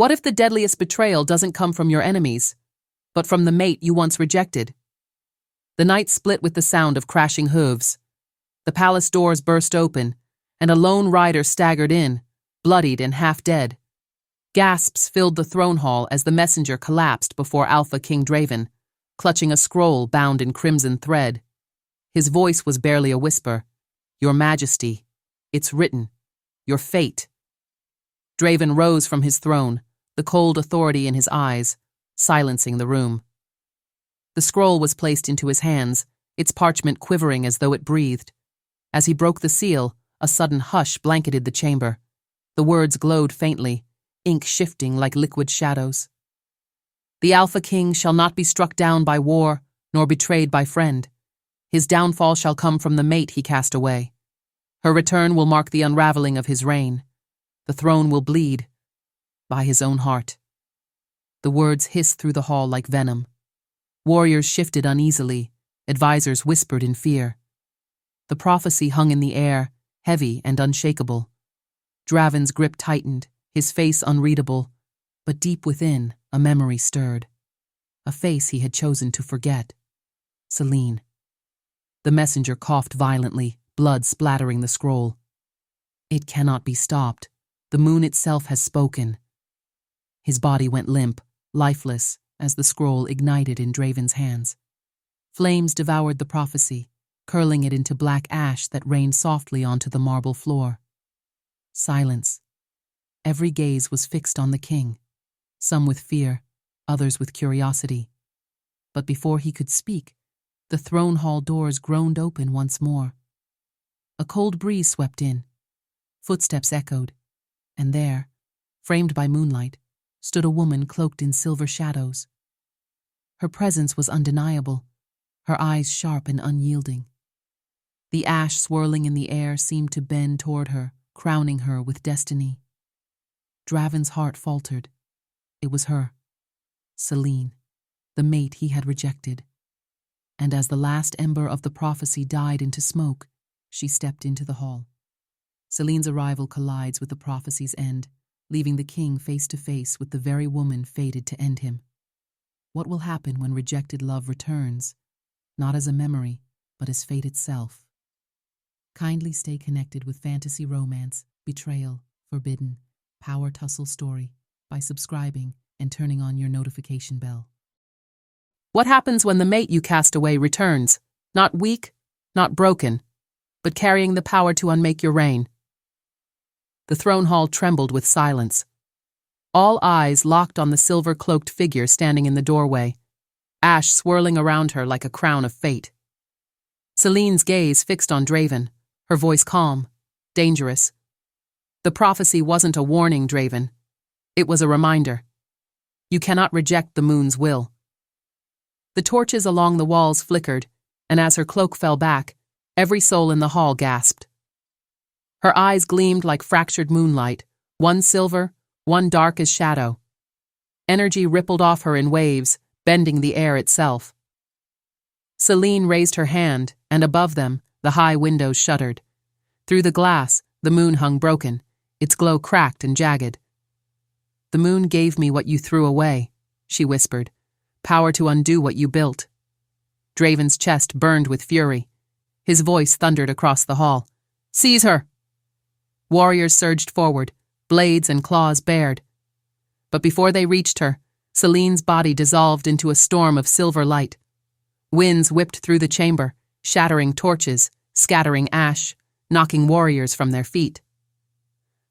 What if the deadliest betrayal doesn't come from your enemies, but from the mate you once rejected? The night split with the sound of crashing hooves. The palace doors burst open, and a lone rider staggered in, bloodied and half dead. Gasps filled the throne hall as the messenger collapsed before Alpha King Draven, clutching a scroll bound in crimson thread. His voice was barely a whisper. "Your Majesty, it's written. Your fate." Draven rose from his throne, the cold authority in his eyes, silencing the room. The scroll was placed into his hands, its parchment quivering as though it breathed. As he broke the seal, a sudden hush blanketed the chamber. The words glowed faintly, ink shifting like liquid shadows. "The Alpha King shall not be struck down by war, nor betrayed by friend. His downfall shall come from the mate he cast away. Her return will mark the unraveling of his reign. The throne will bleed by his own heart." The words hissed through the hall like venom. Warriors shifted uneasily, advisors whispered in fear. The prophecy hung in the air, heavy and unshakable. Draven's grip tightened, his face unreadable, but deep within, a memory stirred. A face he had chosen to forget. Selene. The messenger coughed violently, blood splattering the scroll. "It cannot be stopped. The moon itself has spoken." His body went limp, lifeless, as the scroll ignited in Draven's hands. Flames devoured the prophecy, curling it into black ash that rained softly onto the marble floor. Silence. Every gaze was fixed on the king, some with fear, others with curiosity. But before he could speak, the throne hall doors groaned open once more. A cold breeze swept in. Footsteps echoed, and there, framed by moonlight, stood a woman cloaked in silver shadows. Her presence was undeniable, her eyes sharp and unyielding. The ash swirling in the air seemed to bend toward her, crowning her with destiny. Draven's heart faltered. It was her, Selene, the mate he had rejected. And as the last ember of the prophecy died into smoke, she stepped into the hall. Selene's arrival collides with the prophecy's end, leaving the king face to face with the very woman fated to end him. What will happen when rejected love returns, not as a memory, but as fate itself? Kindly stay connected with fantasy romance, betrayal, forbidden, power tussle story by subscribing and turning on your notification bell. What happens when the mate you cast away returns, not weak, not broken, but carrying the power to unmake your reign? The throne hall trembled with silence. All eyes locked on the silver-cloaked figure standing in the doorway, ash swirling around her like a crown of fate. Selene's gaze fixed on Draven, her voice calm, dangerous. The prophecy wasn't a warning, Draven. It was a reminder. You cannot reject the moon's will. The torches along the walls flickered, and as her cloak fell back, every soul in the hall gasped. Her eyes gleamed like fractured moonlight, one silver, one dark as shadow. Energy rippled off her in waves, bending the air itself. Selene raised her hand, and above them, the high windows shuddered. Through the glass, the moon hung broken, its glow cracked and jagged. "The moon gave me what you threw away," she whispered, "power to undo what you built." Draven's chest burned with fury. His voice thundered across the hall. "Seize her!" Warriors surged forward, blades and claws bared. But before they reached her, Selene's body dissolved into a storm of silver light. Winds whipped through the chamber, shattering torches, scattering ash, knocking warriors from their feet.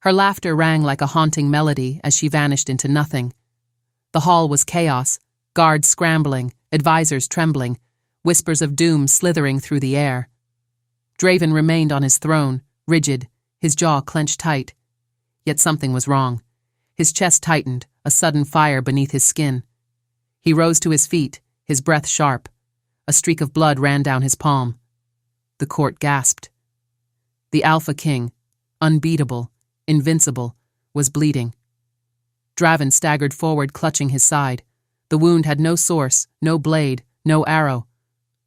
Her laughter rang like a haunting melody as she vanished into nothing. The hall was chaos, guards scrambling, advisors trembling, whispers of doom slithering through the air. Draven remained on his throne, rigid, his jaw clenched tight. Yet something was wrong. His chest tightened, a sudden fire beneath his skin. He rose to his feet, his breath sharp. A streak of blood ran down his palm. The court gasped. The Alpha King, unbeatable, invincible, was bleeding. Draven staggered forward, clutching his side. The wound had no source, no blade, no arrow,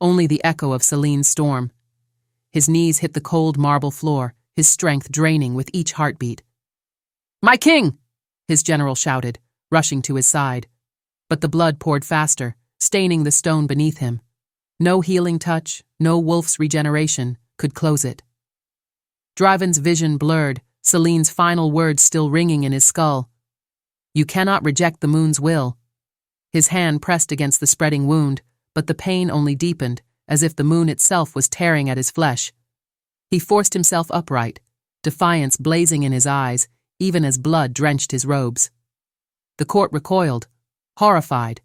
only the echo of Selene's storm. His knees hit the cold marble floor, his strength draining with each heartbeat. "My king!" his general shouted, rushing to his side. But the blood poured faster, staining the stone beneath him. No healing touch, no wolf's regeneration could close it. Draven's vision blurred, Selene's final words still ringing in his skull. "You cannot reject the moon's will." His hand pressed against the spreading wound, but the pain only deepened, as if the moon itself was tearing at his flesh. He forced himself upright, defiance blazing in his eyes, even as blood drenched his robes. The court recoiled, horrified,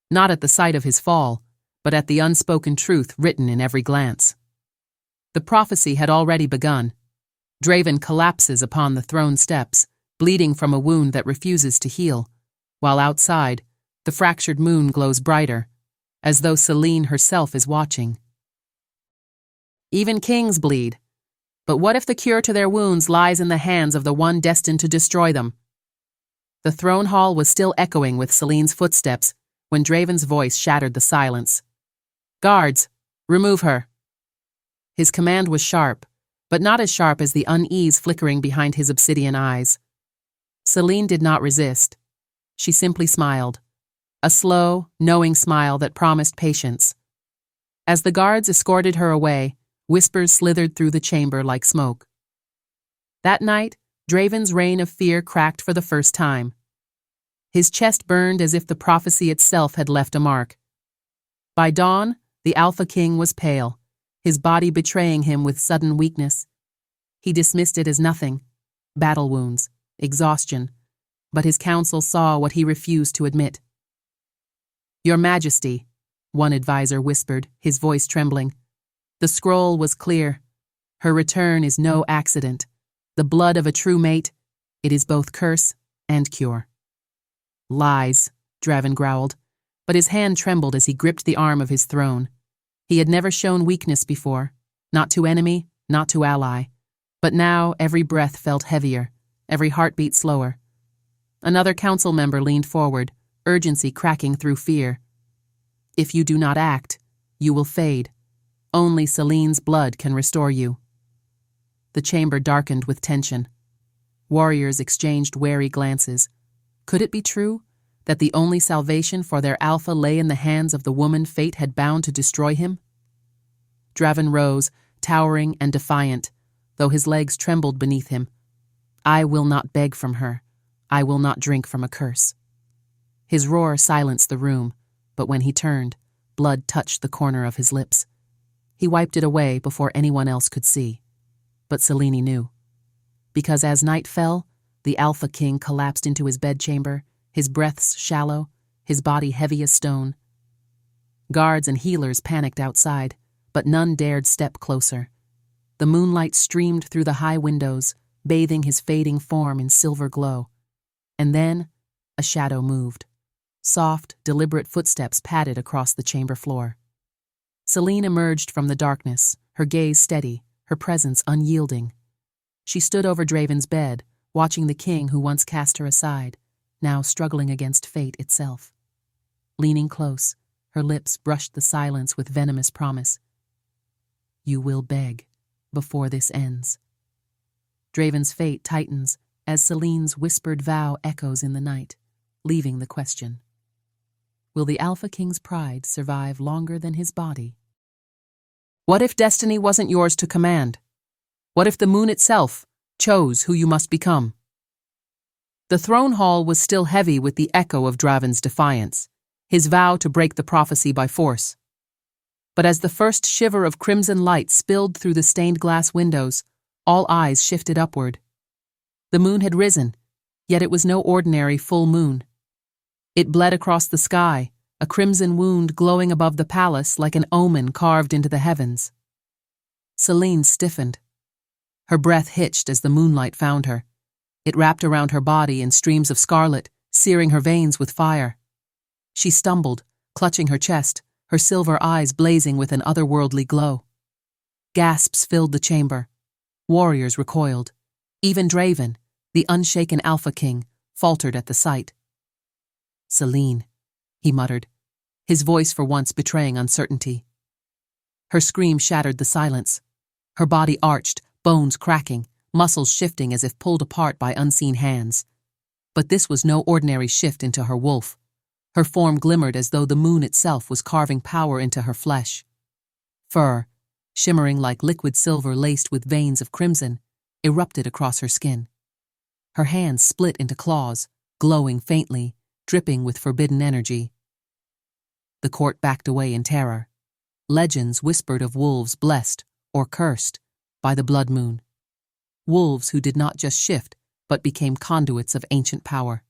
not at the sight of his fall, but at the unspoken truth written in every glance. The prophecy had already begun. Draven collapses upon the throne steps, bleeding from a wound that refuses to heal, while outside, the fractured moon glows brighter, as though Selene herself is watching. Even kings bleed, but what if the cure to their wounds lies in the hands of the one destined to destroy them? The throne hall was still echoing with Selene's footsteps when Draven's voice shattered the silence. "Guards, remove her." His command was sharp, but not as sharp as the unease flickering behind his obsidian eyes. Selene did not resist. She simply smiled, a slow, knowing smile that promised patience. As the guards escorted her away, whispers slithered through the chamber like smoke. That night, Draven's reign of fear cracked for the first time. His chest burned as if the prophecy itself had left a mark. By dawn, the Alpha King was pale, his body betraying him with sudden weakness. He dismissed it as nothing, battle wounds, exhaustion, but his council saw what he refused to admit. "Your Majesty," one advisor whispered, his voice trembling. "The scroll was clear. Her return is no accident. The blood of a true mate, it is both curse and cure." "Lies," Draven growled, but his hand trembled as he gripped the arm of his throne. He had never shown weakness before, not to enemy, not to ally. But now every breath felt heavier, every heartbeat slower. Another council member leaned forward, urgency cracking through fear. "If you do not act, you will fade. Only Selene's blood can restore you." The chamber darkened with tension. Warriors exchanged wary glances. Could it be true that the only salvation for their alpha lay in the hands of the woman fate had bound to destroy him? Draven rose, towering and defiant, though his legs trembled beneath him. "I will not beg from her. I will not drink from a curse." His roar silenced the room, but when he turned, blood touched the corner of his lips. He wiped it away before anyone else could see. But Selene knew. Because as night fell, the Alpha King collapsed into his bedchamber, his breaths shallow, his body heavy as stone. Guards and healers panicked outside, but none dared step closer. The moonlight streamed through the high windows, bathing his fading form in silver glow. And then, a shadow moved. Soft, deliberate footsteps padded across the chamber floor. Selene emerged from the darkness, her gaze steady, her presence unyielding. She stood over Draven's bed, watching the king who once cast her aside, now struggling against fate itself. Leaning close, her lips brushed the silence with venomous promise. "You will beg before this ends." Draven's fate tightens as Selene's whispered vow echoes in the night, leaving the question. Will the Alpha King's pride survive longer than his body? What if destiny wasn't yours to command? What if the moon itself chose who you must become? The throne hall was still heavy with the echo of Draven's defiance, his vow to break the prophecy by force. But as the first shiver of crimson light spilled through the stained glass windows, all eyes shifted upward. The moon had risen, yet it was no ordinary full moon. It bled across the sky, a crimson wound glowing above the palace like an omen carved into the heavens. Selene stiffened. Her breath hitched as the moonlight found her. It wrapped around her body in streams of scarlet, searing her veins with fire. She stumbled, clutching her chest, her silver eyes blazing with an otherworldly glow. Gasps filled the chamber. Warriors recoiled. Even Draven, the unshaken Alpha King, faltered at the sight. "Selene," he muttered, his voice for once betraying uncertainty. Her scream shattered the silence. Her body arched, bones cracking, muscles shifting as if pulled apart by unseen hands. But this was no ordinary shift into her wolf. Her form glimmered as though the moon itself was carving power into her flesh. Fur, shimmering like liquid silver laced with veins of crimson, erupted across her skin. Her hands split into claws, glowing faintly, dripping with forbidden energy. The court backed away in terror. Legends whispered of wolves blessed, or cursed, by the blood moon. Wolves who did not just shift, but became conduits of ancient power.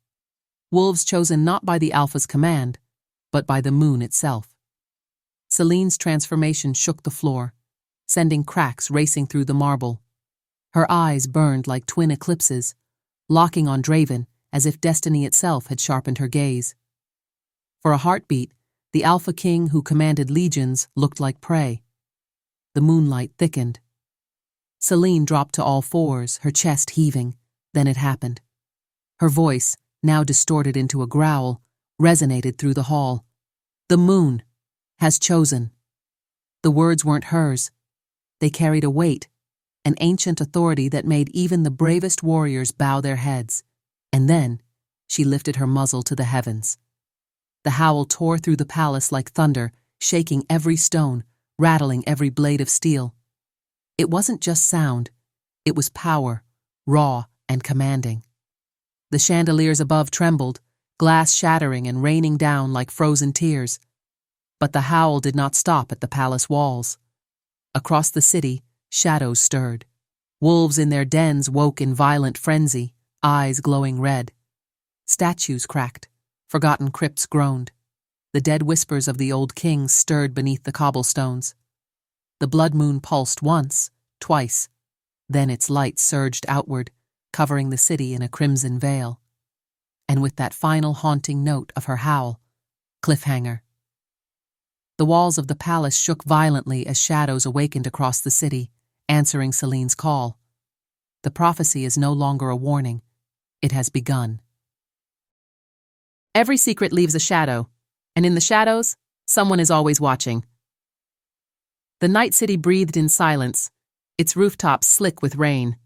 Wolves chosen not by the Alpha's command, but by the moon itself. Selene's transformation shook the floor, sending cracks racing through the marble. Her eyes burned like twin eclipses, locking on Draven as if destiny itself had sharpened her gaze. For a heartbeat, the Alpha King who commanded legions looked like prey. The moonlight thickened. Selene dropped to all fours, her chest heaving. Then it happened. Her voice, now distorted into a growl, resonated through the hall. The moon has chosen. The words weren't hers. They carried a weight, an ancient authority that made even the bravest warriors bow their heads. And then, she lifted her muzzle to the heavens. The howl tore through the palace like thunder, shaking every stone, rattling every blade of steel. It wasn't just sound, it was power, raw and commanding. The chandeliers above trembled, glass shattering and raining down like frozen tears. But the howl did not stop at the palace walls. Across the city, shadows stirred. Wolves in their dens woke in violent frenzy, eyes glowing red. Statues cracked, forgotten crypts groaned. The dead whispers of the old kings stirred beneath the cobblestones. The blood moon pulsed once, twice. Then its light surged outward, covering the city in a crimson veil. And with that final haunting note of her howl, cliffhanger. The walls of the palace shook violently as shadows awakened across the city, answering Selene's call. The prophecy is no longer a warning. It has begun. Every secret leaves a shadow, and in the shadows, someone is always watching. The night city breathed in silence, its rooftops slick with rain.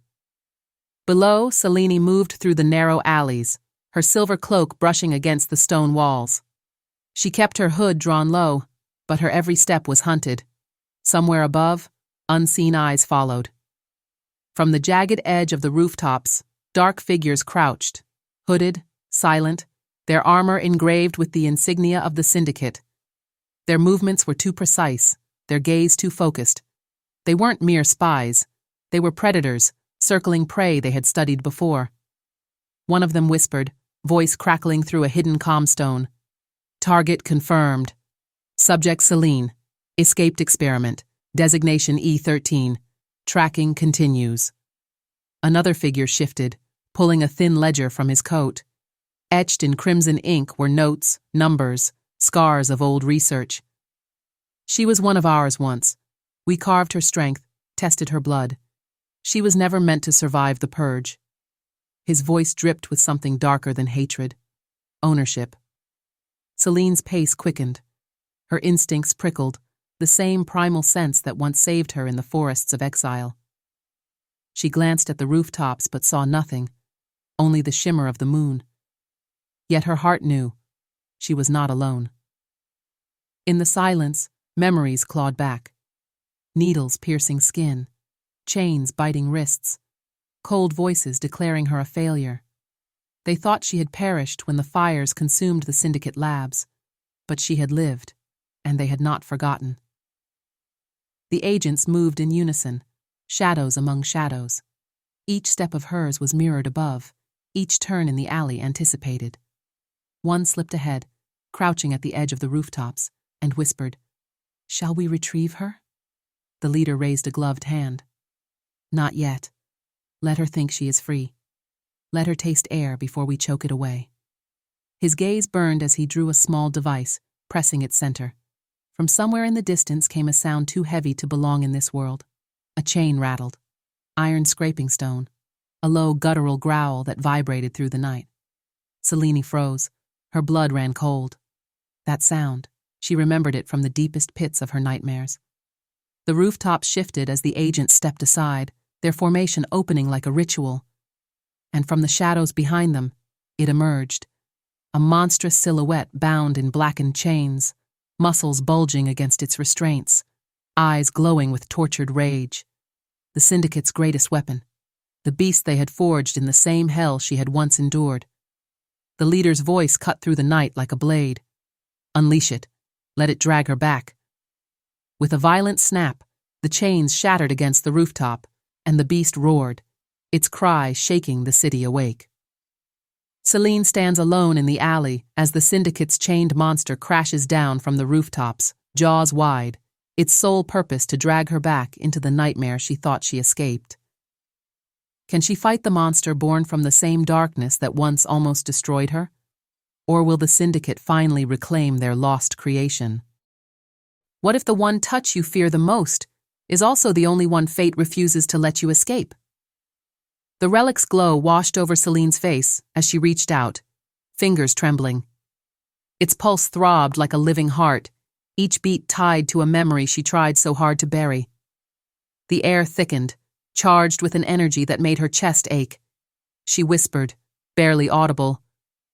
Below, Selene moved through the narrow alleys, her silver cloak brushing against the stone walls. She kept her hood drawn low, but her every step was hunted. Somewhere above, unseen eyes followed. From the jagged edge of the rooftops, dark figures crouched, hooded, silent, their armor engraved with the insignia of the syndicate. Their movements were too precise, their gaze too focused. They weren't mere spies. They were predators, circling prey they had studied before. One of them whispered, voice crackling through a hidden comstone. Target confirmed. Subject Selene. Escaped experiment. Designation E13. Tracking continues. Another figure shifted, pulling a thin ledger from his coat. Etched in crimson ink were notes, numbers, scars of old research. She was one of ours once. We carved her strength, tested her blood. She was never meant to survive the purge. His voice dripped with something darker than hatred. Ownership. Selene's pace quickened. Her instincts prickled, the same primal sense that once saved her in the forests of exile. She glanced at the rooftops but saw nothing, only the shimmer of the moon. Yet her heart knew she was not alone. In the silence, memories clawed back. Needles piercing skin, chains biting wrists, cold voices declaring her a failure. They thought she had perished when the fires consumed the syndicate labs, but she had lived, and they had not forgotten. The agents moved in unison, shadows among shadows. Each step of hers was mirrored above, each turn in the alley anticipated. One slipped ahead, crouching at the edge of the rooftops, and whispered, "Shall we retrieve her?" The leader raised a gloved hand. "Not yet. Let her think she is free. Let her taste air before we choke it away." His gaze burned as he drew a small device, pressing its center. From somewhere in the distance came a sound too heavy to belong in this world. A chain rattled. Iron scraping stone. A low guttural growl that vibrated through the night. Selene froze. Her blood ran cold. That sound, she remembered it from the deepest pits of her nightmares. The rooftops shifted as the agents stepped aside, their formation opening like a ritual. And from the shadows behind them, it emerged, a monstrous silhouette bound in blackened chains, muscles bulging against its restraints, eyes glowing with tortured rage. The Syndicate's greatest weapon, the beast they had forged in the same hell she had once endured. The leader's voice cut through the night like a blade. Unleash it. Let it drag her back. With a violent snap, the chains shattered against the rooftop, and the beast roared, its cry shaking the city awake. Selene stands alone in the alley as the Syndicate's chained monster crashes down from the rooftops, jaws wide, its sole purpose to drag her back into the nightmare she thought she escaped. Can she fight the monster born from the same darkness that once almost destroyed her? Or will the Syndicate finally reclaim their lost creation? What if the one touch you fear the most is also the only one fate refuses to let you escape? The relic's glow washed over Selene's face as she reached out, fingers trembling. Its pulse throbbed like a living heart, each beat tied to a memory she tried so hard to bury. The air thickened, charged with an energy that made her chest ache. She whispered, barely audible,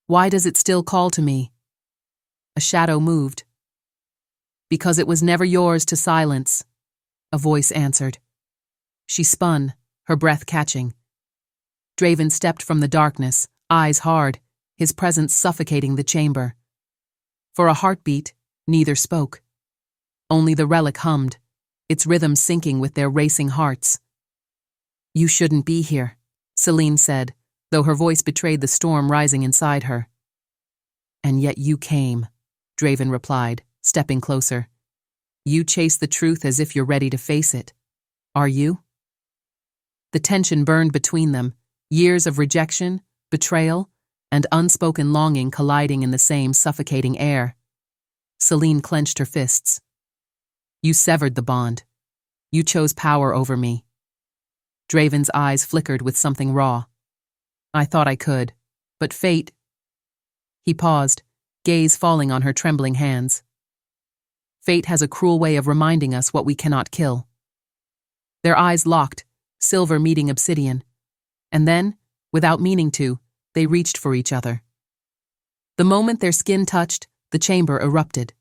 "Why does it still call to me?" A shadow moved. "Because it was never yours to silence," a voice answered. She spun, her breath catching. Draven stepped from the darkness, eyes hard, his presence suffocating the chamber. For a heartbeat, neither spoke. Only the relic hummed, its rhythm syncing with their racing hearts. "You shouldn't be here," Selene said, though her voice betrayed the storm rising inside her. "And yet you came," Draven replied, stepping closer. "You chase the truth as if you're ready to face it. Are you?" The tension burned between them, years of rejection, betrayal, and unspoken longing colliding in the same suffocating air. Selene clenched her fists. "You severed the bond. You chose power over me." Draven's eyes flickered with something raw. "I thought I could, but fate—" He paused, gaze falling on her trembling hands. "Fate has a cruel way of reminding us what we cannot kill." Their eyes locked, silver meeting obsidian. And then, without meaning to, they reached for each other. The moment their skin touched, the chamber erupted.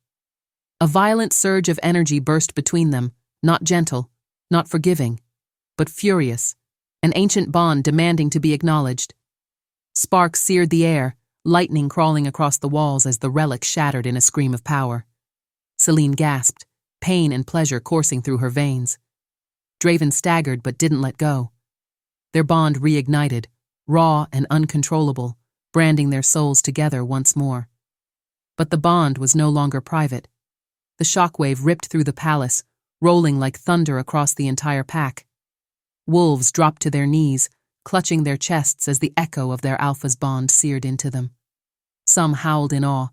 A violent surge of energy burst between them, not gentle, not forgiving, but furious, an ancient bond demanding to be acknowledged. Sparks seared the air, lightning crawling across the walls as the relic shattered in a scream of power. Selene gasped, pain and pleasure coursing through her veins. Draven staggered but didn't let go. Their bond reignited, raw and uncontrollable, branding their souls together once more. But the bond was no longer private. The shockwave ripped through the palace, rolling like thunder across the entire pack. Wolves dropped to their knees, clutching their chests as the echo of their alpha's bond seared into them. Some howled in awe,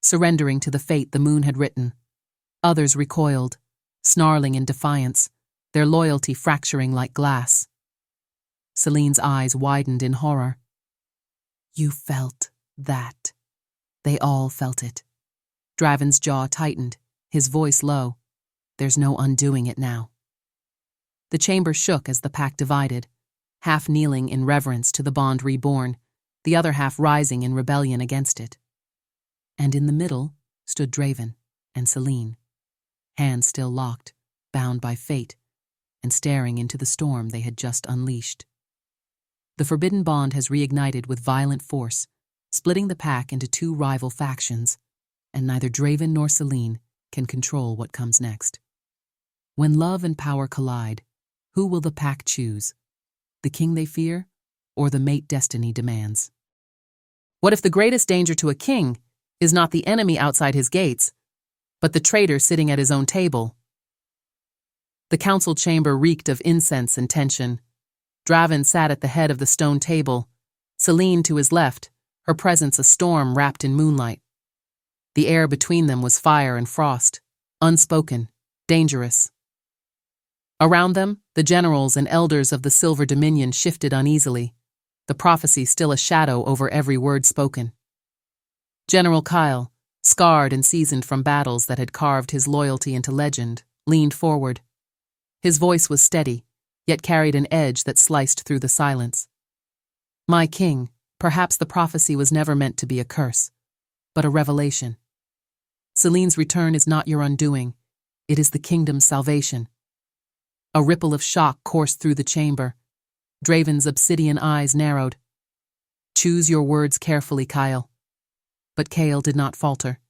surrendering to the fate the moon had written. Others recoiled, snarling in defiance, their loyalty fracturing like glass. Selene's eyes widened in horror. "You felt that." They all felt it. Draven's jaw tightened, his voice low. "There's no undoing it now." The chamber shook as the pack divided, half kneeling in reverence to the bond reborn, the other half rising in rebellion against it. And in the middle stood Draven and Selene, hands still locked, bound by fate, and staring into the storm they had just unleashed. The forbidden bond has reignited with violent force, splitting the pack into two rival factions, and neither Draven nor Selene can control what comes next. When love and power collide, who will the pack choose? The king they fear, or the mate destiny demands? What if the greatest danger to a king is not the enemy outside his gates, but the traitor sitting at his own table? The council chamber reeked of incense and tension. Draven sat at the head of the stone table, Selene to his left, her presence a storm wrapped in moonlight. The air between them was fire and frost, unspoken, dangerous. Around them, the generals and elders of the Silver Dominion shifted uneasily, the prophecy still a shadow over every word spoken. General Kyle, scarred and seasoned from battles that had carved his loyalty into legend, leaned forward. His voice was steady, yet carried an edge that sliced through the silence. "My king, Perhaps the prophecy was never meant to be a curse, but a revelation. Selene's return is not your undoing. It is the kingdom's salvation. A ripple of shock coursed through the chamber. Draven's obsidian eyes narrowed. Choose your words carefully, Kyle. But Kale did not falter.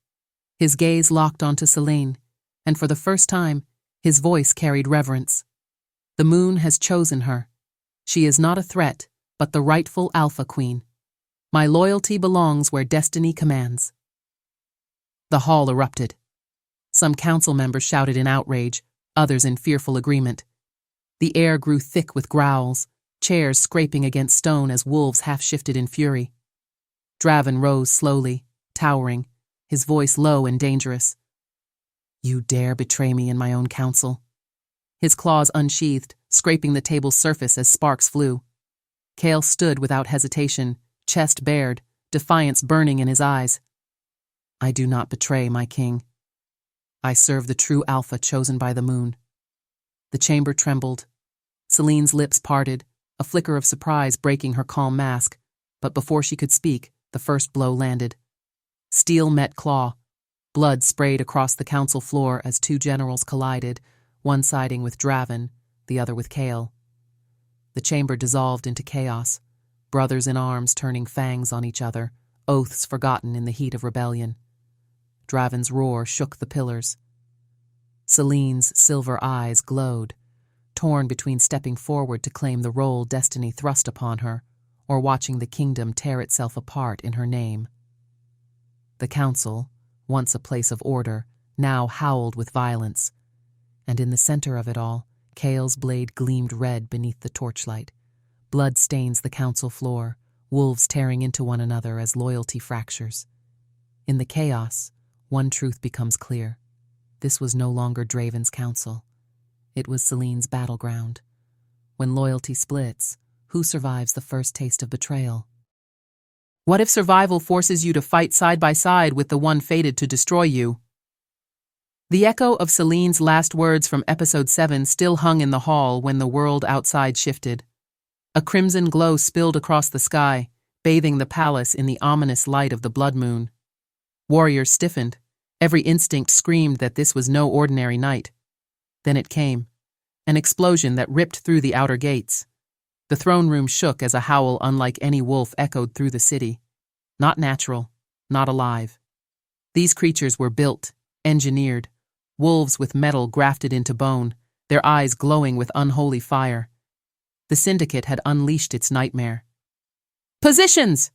His gaze locked onto Selene, and for the first time, his voice carried reverence. The moon has chosen her. She is not a threat, but the rightful Alpha Queen. My loyalty belongs where destiny commands. The hall erupted. Some council members shouted in outrage, others in fearful agreement. The air grew thick with growls, chairs scraping against stone as wolves half-shifted in fury. Draven rose slowly, towering, his voice low and dangerous. You dare betray me in my own council? His claws unsheathed, scraping the table's surface as sparks flew. Kale stood without hesitation, chest bared, defiance burning in his eyes. I do not betray my king. I serve the true Alpha chosen by the moon. The chamber trembled. Selene's lips parted, a flicker of surprise breaking her calm mask, but before she could speak, the first blow landed. Steel met claw. Blood sprayed across the council floor as two generals collided, one siding with Draven, the other with Kale. The chamber dissolved into chaos, brothers in arms turning fangs on each other, oaths forgotten in the heat of rebellion. Draven's roar shook the pillars. Selene's silver eyes glowed, torn between stepping forward to claim the role destiny thrust upon her, or watching the kingdom tear itself apart in her name. The council, once a place of order, now howled with violence, and in the center of it all, Kale's blade gleamed red beneath the torchlight. Blood stains the council floor, wolves tearing into one another as loyalty fractures. In the chaos, one truth becomes clear. This was no longer Draven's council. It was Selene's battleground. When loyalty splits, who survives the first taste of betrayal? What if survival forces you to fight side by side with the one fated to destroy you? The echo of Selene's last words from episode 7 still hung in the hall when the world outside shifted. A crimson glow spilled across the sky, bathing the palace in the ominous light of the blood moon. Warriors stiffened. Every instinct screamed that this was no ordinary night. Then it came, an explosion that ripped through the outer gates. The throne room shook as a howl unlike any wolf echoed through the city. Not natural, not alive. These creatures were built, engineered, wolves with metal grafted into bone, their eyes glowing with unholy fire. The Syndicate had unleashed its nightmare. "Positions!"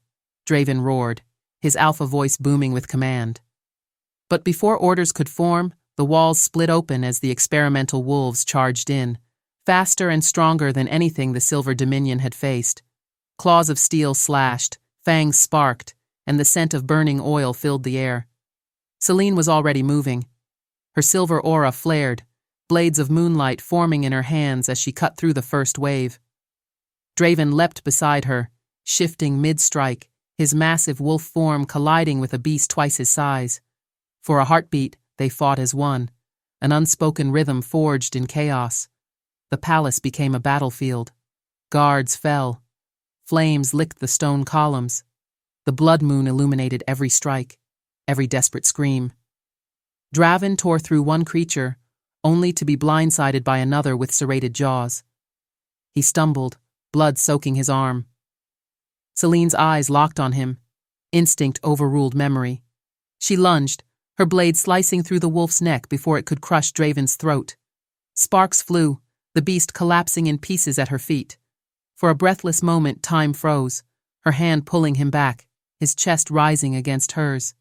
Draven roared, his alpha voice booming with command. But before orders could form, the walls split open as the experimental wolves charged in, faster and stronger than anything the Silver Dominion had faced. Claws of steel slashed, fangs sparked, and the scent of burning oil filled the air. Selene was already moving. Her silver aura flared, blades of moonlight forming in her hands as she cut through the first wave. Draven leapt beside her, shifting mid-strike, his massive wolf form colliding with a beast twice his size. For a heartbeat, they fought as one, an unspoken rhythm forged in chaos. The palace became a battlefield. Guards fell. Flames licked the stone columns. The blood moon illuminated every strike, every desperate scream. Draven tore through one creature, only to be blindsided by another with serrated jaws. He stumbled, blood soaking his arm. Selene's eyes locked on him. Instinct overruled memory. She lunged, her blade slicing through the wolf's neck before it could crush Draven's throat. Sparks flew, the beast collapsing in pieces at her feet. For a breathless moment, time froze, her hand pulling him back, his chest rising against hers.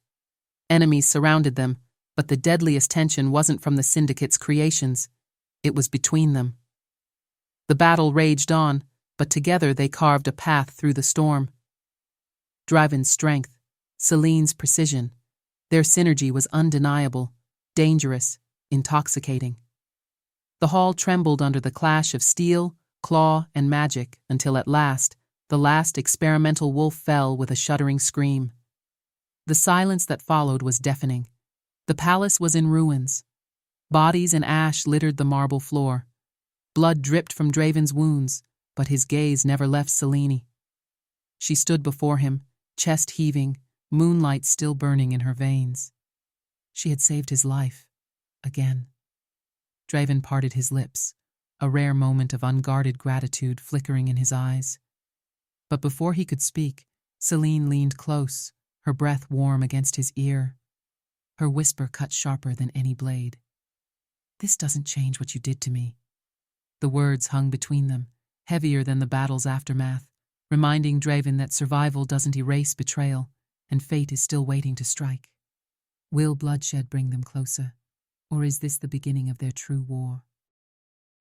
Enemies surrounded them, but the deadliest tension wasn't from the Syndicate's creations. It was between them. The battle raged on, but together they carved a path through the storm. Draven's strength, Selene's precision, their synergy was undeniable, dangerous, intoxicating. The hall trembled under the clash of steel, claw, and magic until at last, the last experimental wolf fell with a shuddering scream. The silence that followed was deafening. The palace was in ruins. Bodies and ash littered the marble floor. Blood dripped from Draven's wounds, but his gaze never left Selene. She stood before him, chest heaving, moonlight still burning in her veins. She had saved his life. Again. Draven parted his lips, a rare moment of unguarded gratitude flickering in his eyes. But before he could speak, Selene leaned close, her breath warm against his ear. Her whisper cut sharper than any blade. "This doesn't change what you did to me." The words hung between them, heavier than the battle's aftermath, reminding Draven that survival doesn't erase betrayal, and fate is still waiting to strike. Will bloodshed bring them closer, or is this the beginning of their true war?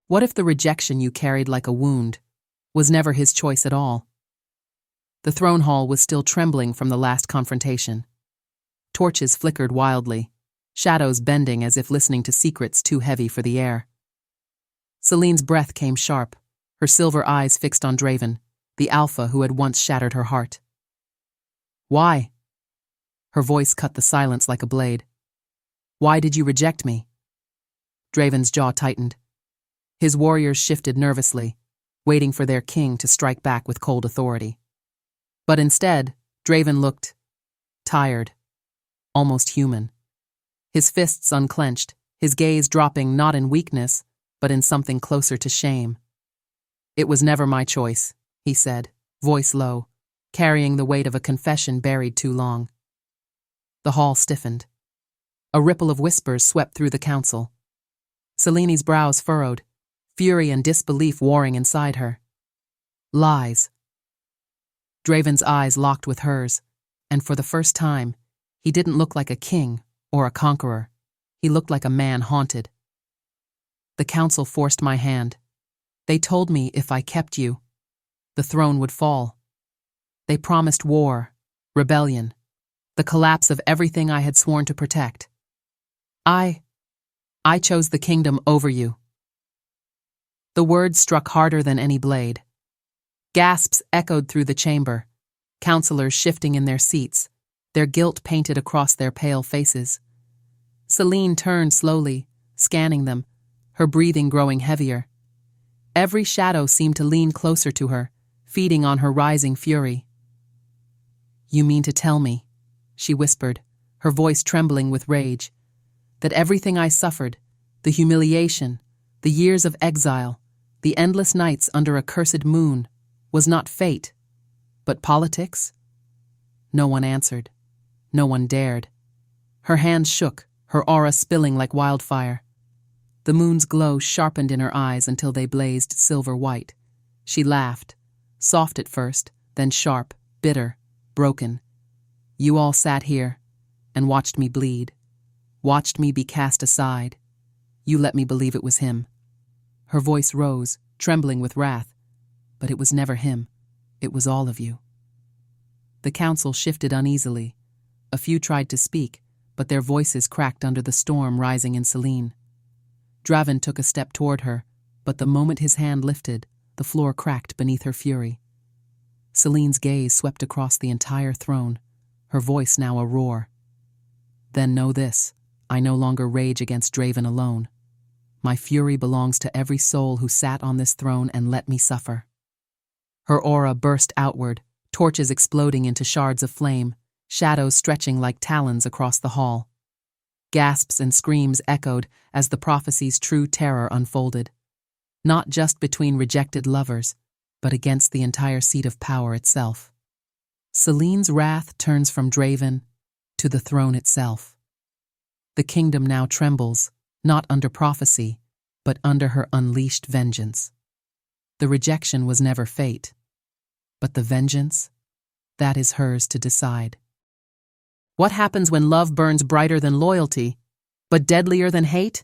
What if the rejection you carried like a wound was never his choice at all? The throne hall was still trembling from the last confrontation. Torches flickered wildly, shadows bending as if listening to secrets too heavy for the air. Selene's breath came sharp, her silver eyes fixed on Draven, the alpha who had once shattered her heart. "Why?" Her voice cut the silence like a blade. "Why did you reject me?" Draven's jaw tightened. His warriors shifted nervously, waiting for their king to strike back with cold authority. But instead, Draven looked tired, almost human. His fists unclenched, his gaze dropping not in weakness, but in something closer to shame. "It was never my choice," he said, voice low, carrying the weight of a confession buried too long. The hall stiffened. A ripple of whispers swept through the council. Selene's brows furrowed, fury and disbelief warring inside her. Lies. Draven's eyes locked with hers, and for the first time, he didn't look like a king or a conqueror. He looked like a man haunted. "The council forced my hand. They told me if I kept you, the throne would fall. They promised war, rebellion, the collapse of everything I had sworn to protect. I chose the kingdom over you." The words struck harder than any blade. Gasps echoed through the chamber, counselors shifting in their seats, their guilt painted across their pale faces. Selene turned slowly, scanning them, her breathing growing heavier. Every shadow seemed to lean closer to her, feeding on her rising fury. "You mean to tell me," she whispered, her voice trembling with rage, "that everything I suffered, the humiliation, the years of exile, the endless nights under a cursed moon, was not fate, but politics?" No one answered. No one dared. Her hands shook, her aura spilling like wildfire. The moon's glow sharpened in her eyes until they blazed silver white. She laughed, soft at first, then sharp, bitter, broken. "You all sat here and watched me bleed, watched me be cast aside. You let me believe it was him." Her voice rose, trembling with wrath. "But it was never him. It was all of you." The council shifted uneasily. A few tried to speak, but their voices cracked under the storm rising in Selene. Draven took a step toward her, but the moment his hand lifted, the floor cracked beneath her fury. Selene's gaze swept across the entire throne, her voice now a roar. "Then know this, I no longer rage against Draven alone. My fury belongs to every soul who sat on this throne and let me suffer." Her aura burst outward, torches exploding into shards of flame, shadows stretching like talons across the hall. Gasps and screams echoed as the prophecy's true terror unfolded. Not just between rejected lovers, but against the entire seat of power itself. Selene's wrath turns from Draven to the throne itself. The kingdom now trembles, not under prophecy, but under her unleashed vengeance. The rejection was never fate, but the vengeance, that is hers to decide. What happens when love burns brighter than loyalty, but deadlier than hate?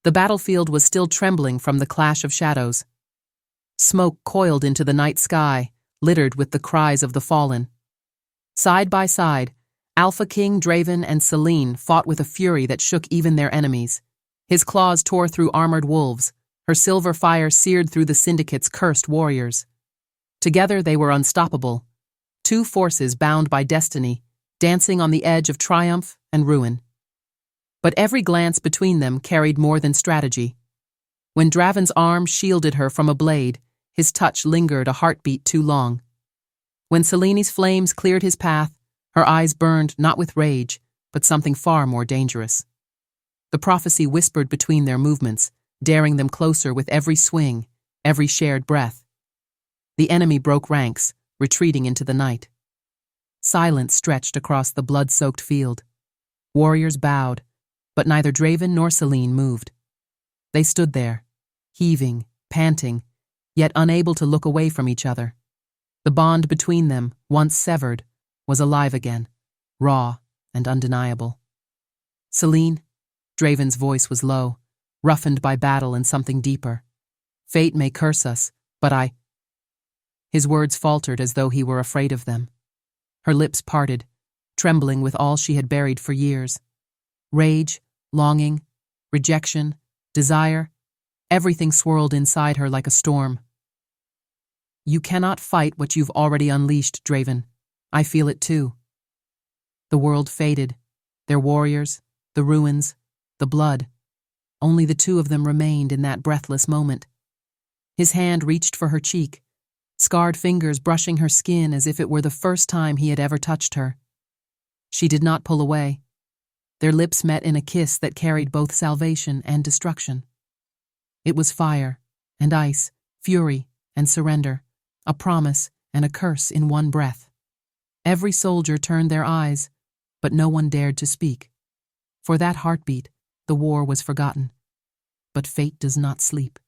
The battlefield was still trembling from the clash of shadows. Smoke coiled into the night sky, littered with the cries of the fallen. Side by side, Alpha King Draven and Selene fought with a fury that shook even their enemies. His claws tore through armored wolves, her silver fire seared through the Syndicate's cursed warriors. Together they were unstoppable, two forces bound by destiny, dancing on the edge of triumph and ruin. But every glance between them carried more than strategy. When Draven's arm shielded her from a blade, his touch lingered a heartbeat too long. When Selene's flames cleared his path, her eyes burned not with rage, but something far more dangerous. The prophecy whispered between their movements, daring them closer with every swing, every shared breath. The enemy broke ranks, retreating into the night. Silence stretched across the blood-soaked field. Warriors bowed, but neither Draven nor Selene moved. They stood there, heaving, panting, yet unable to look away from each other. The bond between them, once severed, was alive again, raw and undeniable. Selene, Draven's voice was low, roughened by battle and something deeper. Fate may curse us, but I... His words faltered as though he were afraid of them. Her lips parted, trembling with all she had buried for years. Rage, longing, rejection, desire, everything swirled inside her like a storm. You cannot fight what you've already unleashed, Draven. I feel it too. The world faded, their warriors, the ruins, the blood. Only the two of them remained in that breathless moment. His hand reached for her cheek, scarred fingers brushing her skin as if it were the first time he had ever touched her. She did not pull away. Their lips met in a kiss that carried both salvation and destruction. It was fire and ice, fury and surrender, a promise and a curse in one breath. Every soldier turned their eyes, but no one dared to speak. For that heartbeat, the war was forgotten. But fate does not sleep.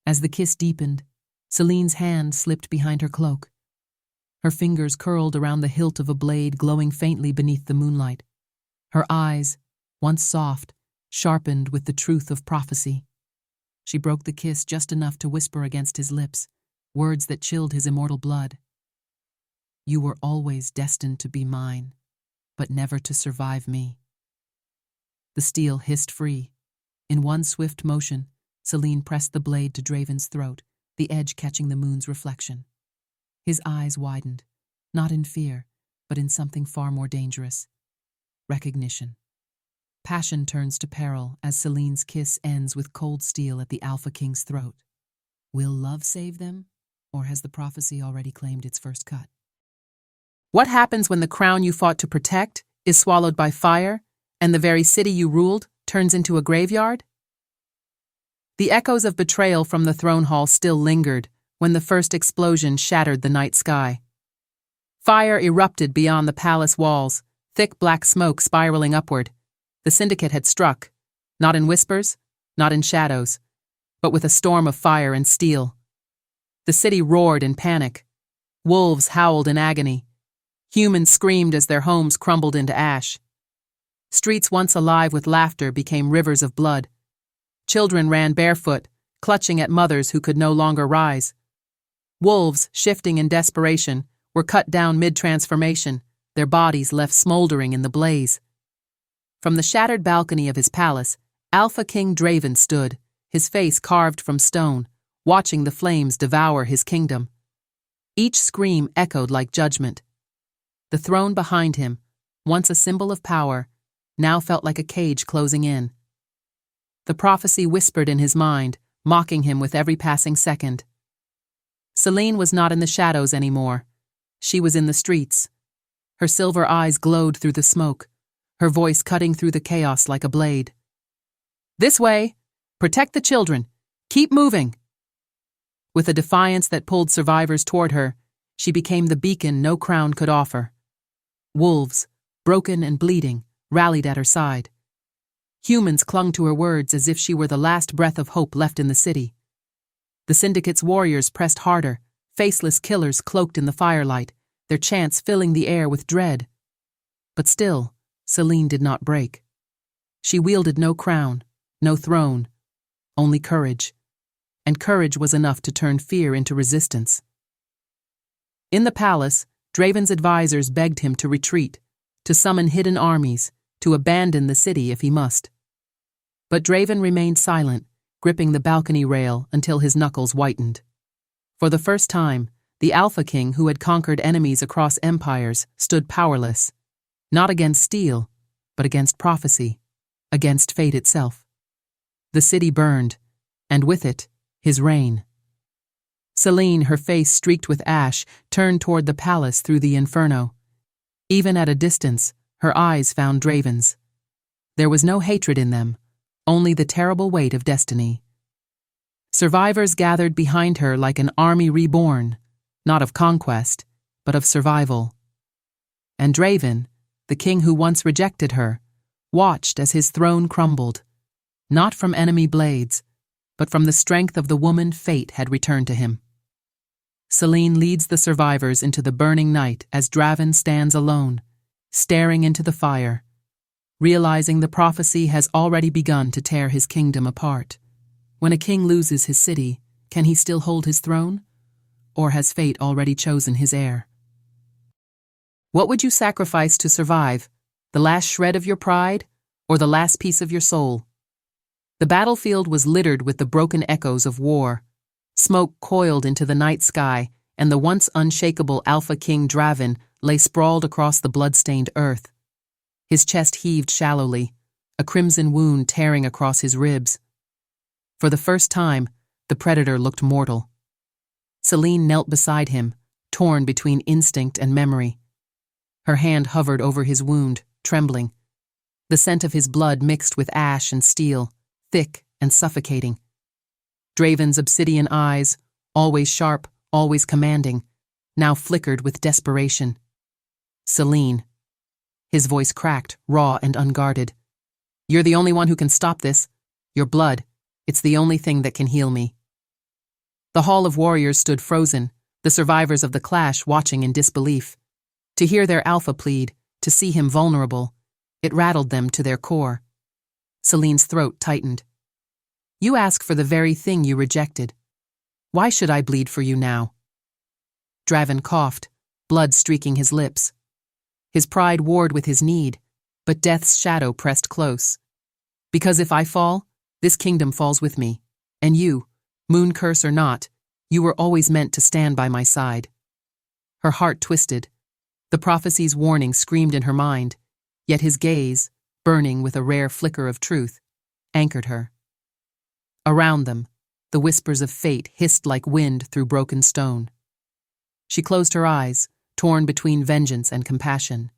As the kiss deepened, Selene's hand slipped behind her cloak. Her fingers curled around the hilt of a blade glowing faintly beneath the moonlight. Her eyes, once soft, sharpened with the truth of prophecy. She broke the kiss just enough to whisper against his lips, words that chilled his immortal blood. You were always destined to be mine, but never to survive me. The steel hissed free. In one swift motion, Selene pressed the blade to Draven's throat, the edge catching the moon's reflection. His eyes widened, not in fear, but in something far more dangerous. Recognition. Passion turns to peril as Selene's kiss ends with cold steel at the Alpha King's throat. Will love save them, or has the prophecy already claimed its first cut? What happens when the crown you fought to protect is swallowed by fire, and the very city you ruled turns into a graveyard? The echoes of betrayal from the throne hall still lingered when the first explosion shattered the night sky. Fire erupted beyond the palace walls, thick black smoke spiraling upward. The syndicate had struck, not in whispers, not in shadows, but with a storm of fire and steel. The city roared in panic. Wolves howled in agony. Humans screamed as their homes crumbled into ash. Streets once alive with laughter became rivers of blood. Children ran barefoot, clutching at mothers who could no longer rise. Wolves, shifting in desperation, were cut down mid-transformation, their bodies left smoldering in the blaze. From the shattered balcony of his palace, Alpha King Draven stood, his face carved from stone, watching the flames devour his kingdom. Each scream echoed like judgment. The throne behind him, once a symbol of power, now felt like a cage closing in. The prophecy whispered in his mind, mocking him with every passing second. Selene was not in the shadows anymore. She was in the streets. Her silver eyes glowed through the smoke, her voice cutting through the chaos like a blade. This way! Protect the children! Keep moving! With a defiance that pulled survivors toward her, she became the beacon no crown could offer. Wolves, broken and bleeding, rallied at her side. Humans clung to her words as if she were the last breath of hope left in the city. The syndicate's warriors pressed harder, faceless killers cloaked in the firelight, their chants filling the air with dread. But still, Selene did not break. She wielded no crown, no throne, only courage. And courage was enough to turn fear into resistance. In the palace, Draven's advisors begged him to retreat, to summon hidden armies, to abandon the city if he must. But Draven remained silent, gripping the balcony rail until his knuckles whitened. For the first time, the Alpha King who had conquered enemies across empires stood powerless, not against steel, but against prophecy, against fate itself. The city burned, and with it, his reign. Selene, her face streaked with ash, turned toward the palace through the inferno. Even at a distance, her eyes found Draven's. There was no hatred in them, only the terrible weight of destiny. Survivors gathered behind her like an army reborn, not of conquest, but of survival. And Draven, the king who once rejected her, watched as his throne crumbled, not from enemy blades, but from the strength of the woman fate had returned to him. Selene leads the survivors into the burning night as Draven stands alone, staring into the fire, realizing the prophecy has already begun to tear his kingdom apart. When a king loses his city, can he still hold his throne? Or has fate already chosen his heir? What would you sacrifice to survive? The last shred of your pride, or the last piece of your soul? The battlefield was littered with the broken echoes of war. Smoke coiled into the night sky, and the once unshakable Alpha King Draven lay sprawled across the blood-stained earth. His chest heaved shallowly, a crimson wound tearing across his ribs. For the first time, the predator looked mortal. Selene knelt beside him, torn between instinct and memory. Her hand hovered over his wound, trembling. The scent of his blood mixed with ash and steel, thick and suffocating. Draven's obsidian eyes, always sharp, always commanding, now flickered with desperation. Selene. His voice cracked, raw and unguarded. You're the only one who can stop this. Your blood, it's the only thing that can heal me. The hall of warriors stood frozen, the survivors of the clash watching in disbelief. To hear their alpha plead, to see him vulnerable, it rattled them to their core. Selene's throat tightened. You ask for the very thing you rejected. Why should I bleed for you now? Draven coughed, blood streaking his lips. His pride warred with his need, but death's shadow pressed close. Because if I fall, this kingdom falls with me. And you, moon curse or not, you were always meant to stand by my side. Her heart twisted. The prophecy's warning screamed in her mind, yet his gaze, burning with a rare flicker of truth, anchored her. Around them, the whispers of fate hissed like wind through broken stone. She closed her eyes, torn between vengeance and compassion.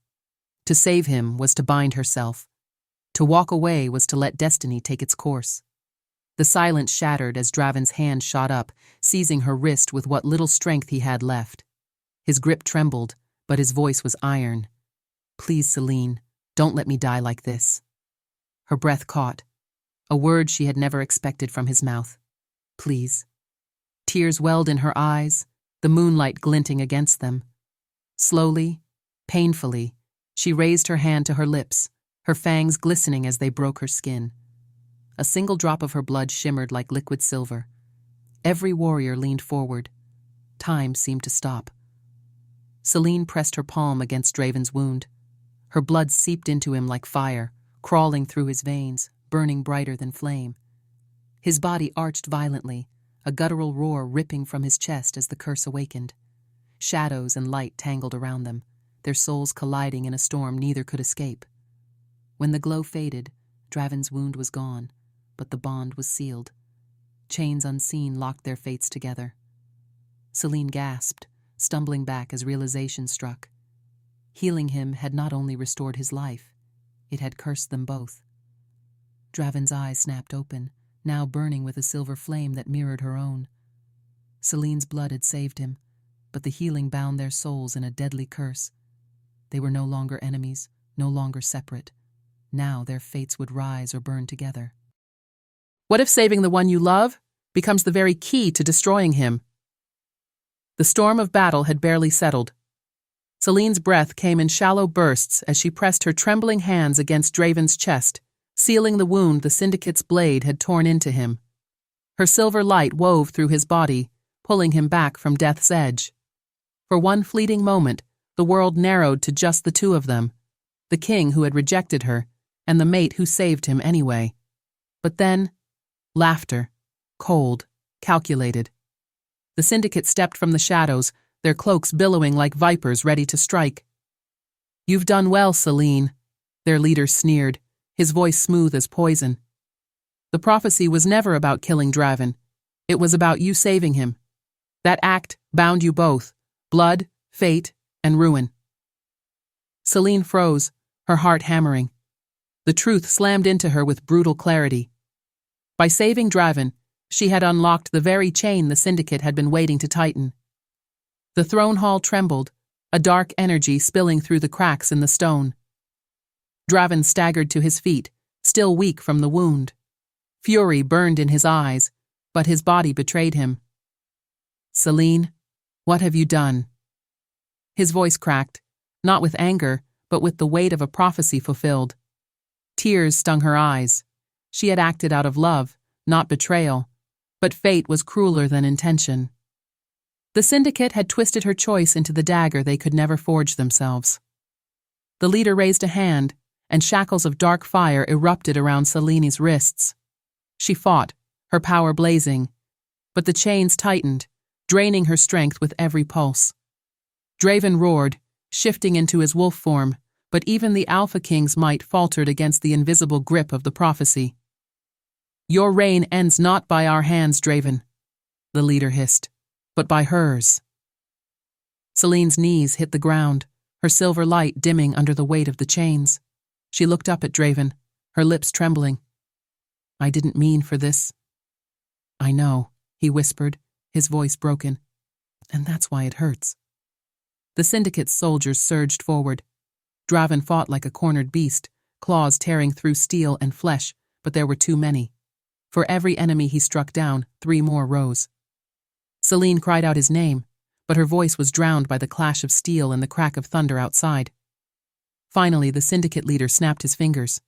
To save him was to bind herself. To walk away was to let destiny take its course. The silence shattered as Draven's hand shot up, seizing her wrist with what little strength he had left. His grip trembled, but his voice was iron. Please, Selene, don't let me die like this. Her breath caught, a word she had never expected from his mouth. Please. Tears welled in her eyes, the moonlight glinting against them. Slowly, painfully, she raised her hand to her lips, her fangs glistening as they broke her skin. A single drop of her blood shimmered like liquid silver. Every warrior leaned forward. Time seemed to stop. Selene pressed her palm against Draven's wound. Her blood seeped into him like fire, crawling through his veins, burning brighter than flame. His body arched violently, a guttural roar ripping from his chest as the curse awakened. Shadows and light tangled around them, their souls colliding in a storm neither could escape. When the glow faded, Draven's wound was gone, but the bond was sealed. Chains unseen locked their fates together. Selene gasped, stumbling back as realization struck. Healing him had not only restored his life, it had cursed them both. Draven's eyes snapped open, now burning with a silver flame that mirrored her own. Selene's blood had saved him, but the healing bound their souls in a deadly curse. They were no longer enemies, no longer separate. Now their fates would rise or burn together. What if saving the one you love becomes the very key to destroying him? The storm of battle had barely settled. Selene's breath came in shallow bursts as she pressed her trembling hands against Draven's chest, sealing the wound the syndicate's blade had torn into him. Her silver light wove through his body, pulling him back from death's edge. For one fleeting moment, the world narrowed to just the two of them, the king who had rejected her, and the mate who saved him anyway. But then, laughter, cold, calculated. The syndicate stepped from the shadows, their cloaks billowing like vipers ready to strike. You've done well, Selene, their leader sneered, his voice smooth as poison. The prophecy was never about killing Draven. It was about you saving him. That act bound you both, blood, fate, and ruin. Selene froze, her heart hammering. The truth slammed into her with brutal clarity. By saving Draven, she had unlocked the very chain the Syndicate had been waiting to tighten. The throne hall trembled, a dark energy spilling through the cracks in the stone. Draven staggered to his feet, still weak from the wound. Fury burned in his eyes, but his body betrayed him. "Selene, what have you done?" His voice cracked, not with anger, but with the weight of a prophecy fulfilled. Tears stung her eyes. She had acted out of love, not betrayal, but fate was crueler than intention. The Syndicate had twisted her choice into the dagger they could never forge themselves. The leader raised a hand, and shackles of dark fire erupted around Selene's wrists. She fought, her power blazing, but the chains tightened, draining her strength with every pulse. Draven roared, shifting into his wolf form, but even the Alpha King's might faltered against the invisible grip of the prophecy. "Your reign ends not by our hands, Draven," the leader hissed, "but by hers." Selene's knees hit the ground, her silver light dimming under the weight of the chains. She looked up at Draven, her lips trembling. "I didn't mean for this." "I know," he whispered, his voice broken. "And that's why it hurts." The Syndicate's soldiers surged forward. Draven fought like a cornered beast, claws tearing through steel and flesh, but there were too many. For every enemy he struck down, 3 more rose. Selene cried out his name, but her voice was drowned by the clash of steel and the crack of thunder outside. Finally, the Syndicate leader snapped his fingers.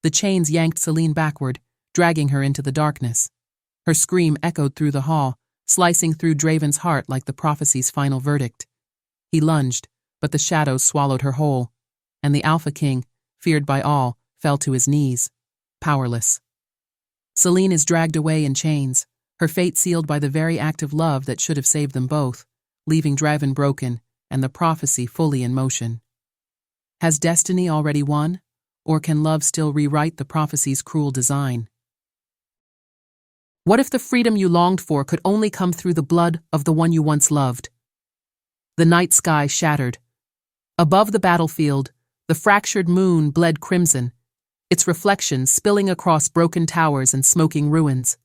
The chains yanked Selene backward, dragging her into the darkness. Her scream echoed through the hall, slicing through Draven's heart like the prophecy's final verdict. He lunged, but the shadows swallowed her whole, and the Alpha King, feared by all, fell to his knees, powerless. Selene is dragged away in chains, her fate sealed by the very act of love that should have saved them both, leaving Draven broken and the prophecy fully in motion. Has destiny already won, or can love still rewrite the prophecy's cruel design? What if the freedom you longed for could only come through the blood of the one you once loved? The night sky shattered. Above the battlefield, the fractured moon bled crimson, its reflection spilling across broken towers and smoking ruins.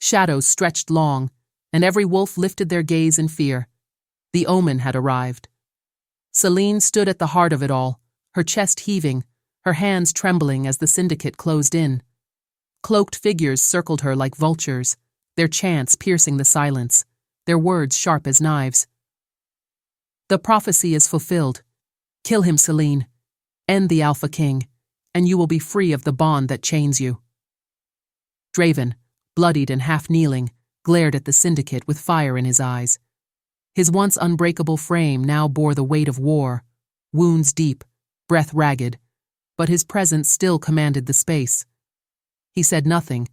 Shadows stretched long, and every wolf lifted their gaze in fear. The omen had arrived. Selene stood at the heart of it all, her chest heaving, her hands trembling as the Syndicate closed in. Cloaked figures circled her like vultures, their chants piercing the silence, their words sharp as knives. "The prophecy is fulfilled. Kill him, Selene. End the Alpha King, and you will be free of the bond that chains you." Draven, bloodied and half-kneeling, glared at the Syndicate with fire in his eyes. His once unbreakable frame now bore the weight of war, wounds deep, breath ragged, but his presence still commanded the space. He said nothing,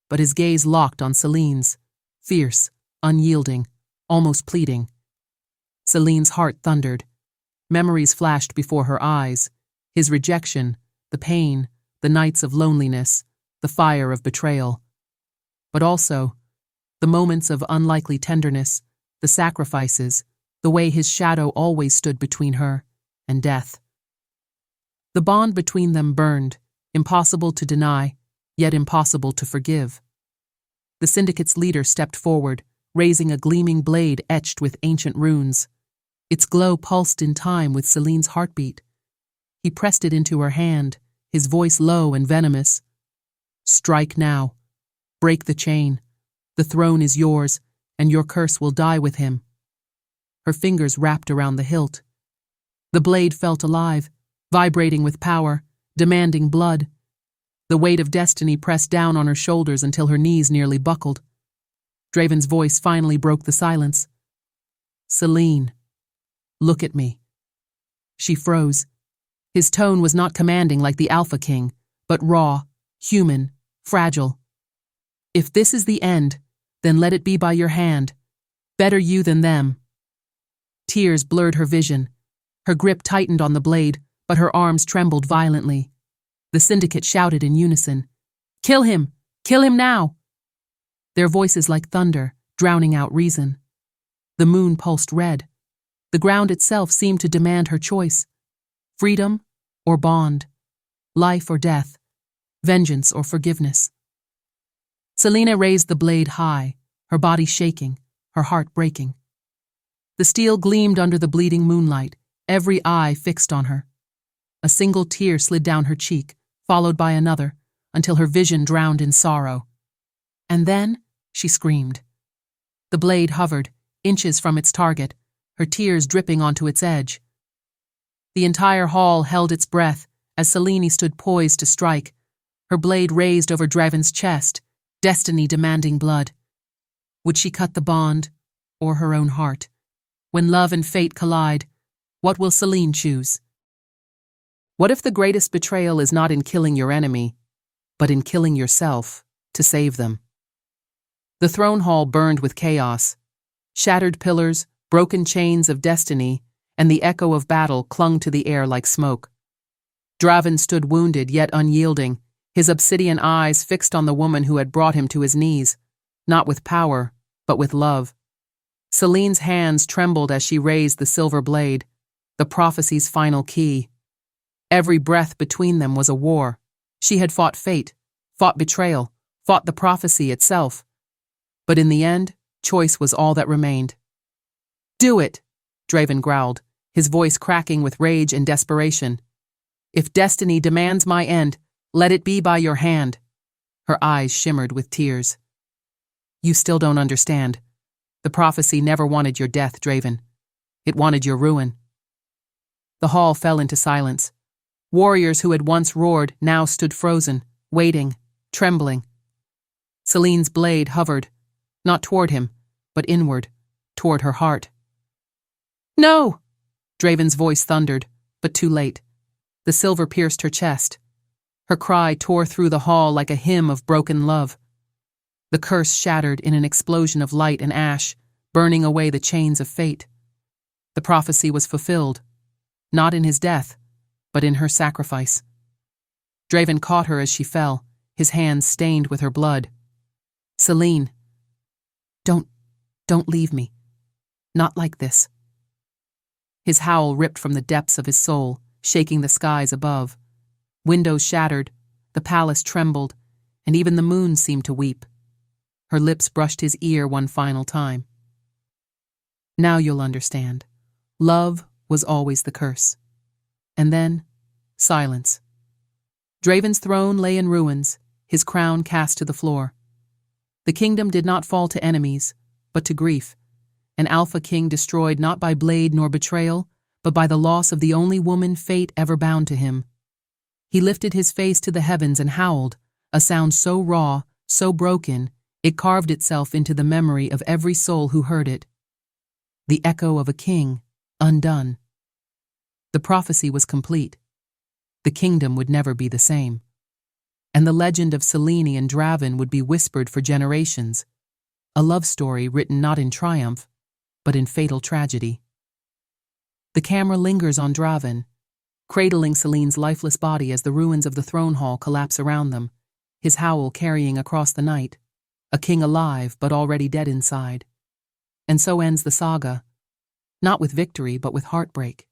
but his gaze locked on Selene's, fierce, unyielding, almost pleading. Selene's heart thundered. Memories flashed before her eyes, his rejection, the pain, the nights of loneliness, the fire of betrayal. But also, the moments of unlikely tenderness, the sacrifices, the way his shadow always stood between her and death. The bond between them burned, impossible to deny, yet impossible to forgive. The Syndicate's leader stepped forward, raising a gleaming blade etched with ancient runes. Its glow pulsed in time with Selene's heartbeat. He pressed it into her hand, his voice low and venomous. "Strike now. Break the chain. The throne is yours, and your curse will die with him." Her fingers wrapped around the hilt. The blade felt alive, vibrating with power, demanding blood. The weight of destiny pressed down on her shoulders until her knees nearly buckled. Draven's voice finally broke the silence. "Selene, look at me." She froze. His tone was not commanding like the Alpha King, but raw, human, fragile. "If this is the end, then let it be by your hand. Better you than them." Tears blurred her vision. Her grip tightened on the blade, but her arms trembled violently. The Syndicate shouted in unison, "Kill him! Kill him now!" Their voices like thunder, drowning out reason. The moon pulsed red. The ground itself seemed to demand her choice. Freedom or bond, life or death, vengeance or forgiveness. Selene raised the blade high, her body shaking, her heart breaking. The steel gleamed under the bleeding moonlight, every eye fixed on her. A single tear slid down her cheek, followed by another, until her vision drowned in sorrow. And then she screamed. The blade hovered, inches from its target, her tears dripping onto its edge. The entire hall held its breath as Selene stood poised to strike, her blade raised over Draven's chest, destiny demanding blood. Would she cut the bond, or her own heart? When love and fate collide, what will Selene choose? What if the greatest betrayal is not in killing your enemy, but in killing yourself to save them? The throne hall burned with chaos. Shattered pillars, broken chains of destiny, and the echo of battle clung to the air like smoke. Draven stood wounded yet unyielding, his obsidian eyes fixed on the woman who had brought him to his knees, not with power, but with love. Selene's hands trembled as she raised the silver blade, the prophecy's final key. Every breath between them was a war. She had fought fate, fought betrayal, fought the prophecy itself. But in the end, choice was all that remained. "Do it," Draven growled, his voice cracking with rage and desperation. "If destiny demands my end, let it be by your hand." Her eyes shimmered with tears. "You still don't understand. The prophecy never wanted your death, Draven. It wanted your ruin." The hall fell into silence. Warriors who had once roared now stood frozen, waiting, trembling. Selene's blade hovered, not toward him, but inward, toward her heart. "No!" Draven's voice thundered, but too late. The silver pierced her chest. Her cry tore through the hall like a hymn of broken love. The curse shattered in an explosion of light and ash, burning away the chains of fate. The prophecy was fulfilled, not in his death, but in her sacrifice. Draven caught her as she fell, his hands stained with her blood. "Selene, don't leave me. Not like this." His howl ripped from the depths of his soul, shaking the skies above. Windows shattered, the palace trembled, and even the moon seemed to weep. Her lips brushed his ear one final time. "Now you'll understand. Love was always the curse." And then, silence. Draven's throne lay in ruins, his crown cast to the floor. The kingdom did not fall to enemies, but to grief, an alpha king destroyed not by blade nor betrayal, but by the loss of the only woman fate ever bound to him. He lifted his face to the heavens and howled, a sound so raw, so broken, it carved itself into the memory of every soul who heard it. The echo of a king, undone. The prophecy was complete. The kingdom would never be the same. And the legend of Selene and Draven would be whispered for generations, a love story written not in triumph, but in fatal tragedy. The camera lingers on Draven, cradling Selene's lifeless body as the ruins of the throne hall collapse around them, his howl carrying across the night, a king alive but already dead inside. And so ends the saga, not with victory but with heartbreak.